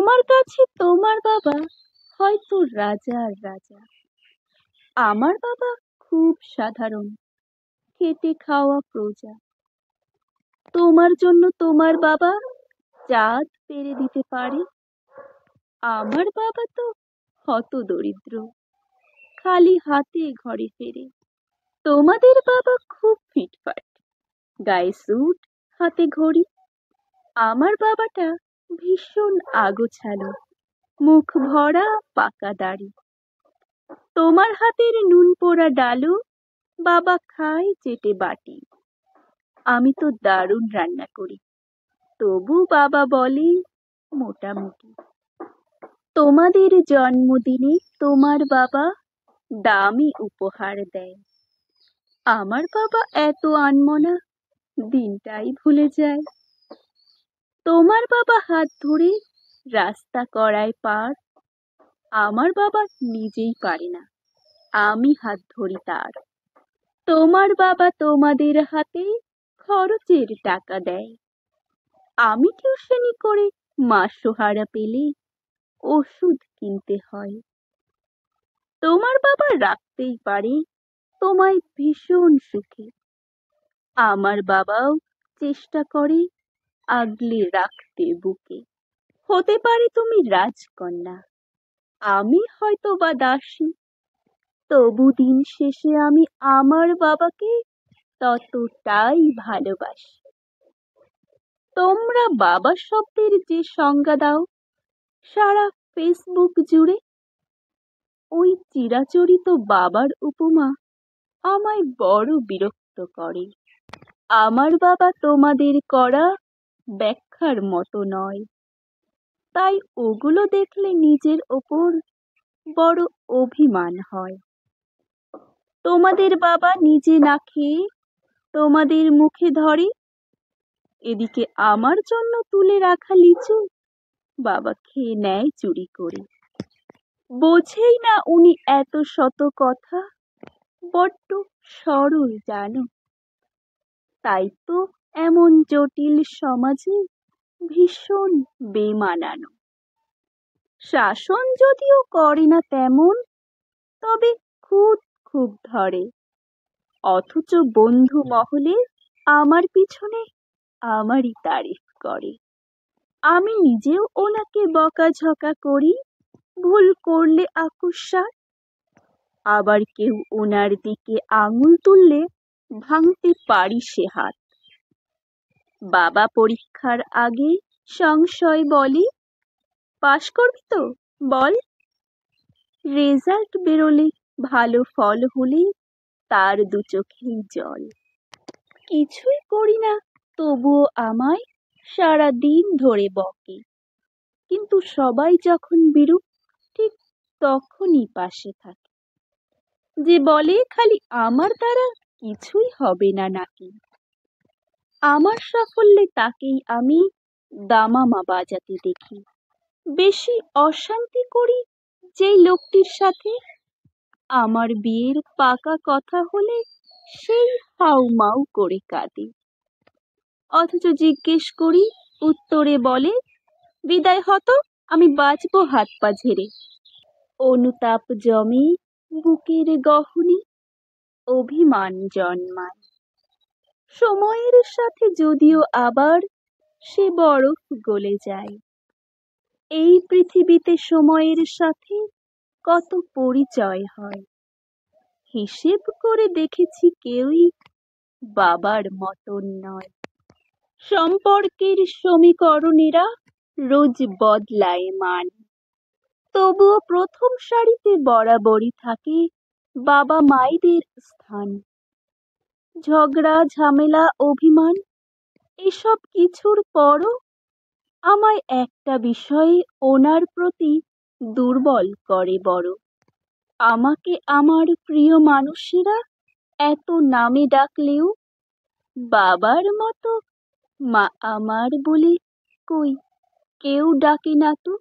তোমার কাছে তোমার বাবা হয়তো রাজার রাজা, আমার বাবা খুব সাধারণ খেটে খাওয়া প্রজা। তোমার জন্য তোমার বাবা চাঁদ পেরে দিতে পারে, আমার বাবা তো হত দরিদ্র, খালি হাতে ঘরে ফেরে। তোমাদের বাবা খুব ফিটফাট, গায়ে স্যুট হাতে ঘড়ি, আমার বাবাটা ভীষণ আগোছালো, মুখ ভরা পাকা দাড়ি। তোমার হাতের নুন পোড়া ডালু বাবা খায় চেটে বাটি, আমি তো দারুণ রান্না করি, তবু বাবা বলে মোটামুটি। তোমাদের জন্মদিনে তোমার বাবা দামি উপহার দেয়, আমার বাবা এত আনমনা দিনটাই ভুলে যায়। তোমার বাবা হাত ধরে রাস্তা করায় পার, আমার বাবা নিজেই পারে না, আমি হাত ধরি তার। তোমার বাবা তোমাদের হাতে খরচের টাকা দেয়, আমি টিউশনি করে মাসোহারা পেলে ওষুধ কিনতে হয়। তোমার বাবা রাখতেই পারে তোমায় ভীষণ সুখে, আমার বাবাও চেষ্টা করে আগলে রাখতে বুকে। হতে পারে তুমি রাজকন্যা, আমি হয়তো বা দাসী, তবু দিন শেষে আমি আমার বাবাকে ততটাই ভালোবাসি। তোমরা বাবা শব্দের যে সংজ্ঞা দাও সারা ফেসবুক জুড়ে, ওই চিরাচরিত বাবার উপমা আমায় বড় বিরক্ত করে। আমার বাবা তোমাদের করা ব্যাখ্যার মতো নয়, তাই ওগুলো দেখলে নিজের ওপর বড় অভিমান হয়। তোমাদের বাবা নিজে না খেয়ে তোমাদের মুখে ধরে, এদিকে আমার জন্য তুলে রাখা লিচু বাবা খেয়ে নেয় চুরি করে। বোঝেই না উনি এত শত কথা, বড্ড সরল জানো, তাই তো এমন জটিল সমাজে ভীষণ বেমানানো। শাসন যদিও করে না তেমন, তবে খুব খুব ধরে, অথচ বন্ধু মহলে আমার পিছনে আমারই তারিফ করে। আমি নিজেও ওনাকে বকাঝকা করি, ভুল করলে আকস্মার, আবার কেউ ওনার দিকে আঙুল তুললে ভাঙতে পারি সে হাত। বাবা পরীক্ষার আগে সংশয় বলে, পাশ করবি তো বল, রেজাল্ট বেরোলে ভালো ফল হলে তার দু চোখেই জল। কিছুই করি না তবুও আমায় সারা দিন ধরে বকে, কিন্তু সবাই যখন বিরূপ ঠিক তখনই পাশে থাকে, যে বলে খালি আমার দ্বারা কিছুই হবে না নাকি। আমার সাফল্যে তাকেই আমি দামামা বাজাতে দেখি, বেশি অশান্তি করি যেই লোকটির সাথে, আমার বিয়ের পাকা কথা হলে সেই হাউমাউ করে কাঁদে, অথচ জিজ্ঞেস করি উত্তরে বলে বিদায় হতো, আমি বাঁচবো হাত পা ঝেড়ে। অনুতাপ জমে বুকের গহনে, অভিমান জন্মায়, সময়ের সাথে যদিও আবার সে বরফ গলে যায়। এই পৃথিবীতে সময়ের সাথে কত পরিচয় হয়, হিসেব করে দেখেছি কেউই বাবার মতন নয়। সম্পর্কের সমীকরণেরা রোজ বদলায় মান, তবুও প্রথম সারিতে বরাবরই থাকে বাবা মায়েদের স্থান। ঝগড়া ঝামেলা অভিমান এসব কিছুর পরও আমায় একটা বিষয়ে ওনার প্রতি দুর্বল করে বড়। আমাকে আমার প্রিয় মানুষেরা এত নামে ডাকলেও বাবার মতো মা আমার বলে কই কেউ ডাকে না তো।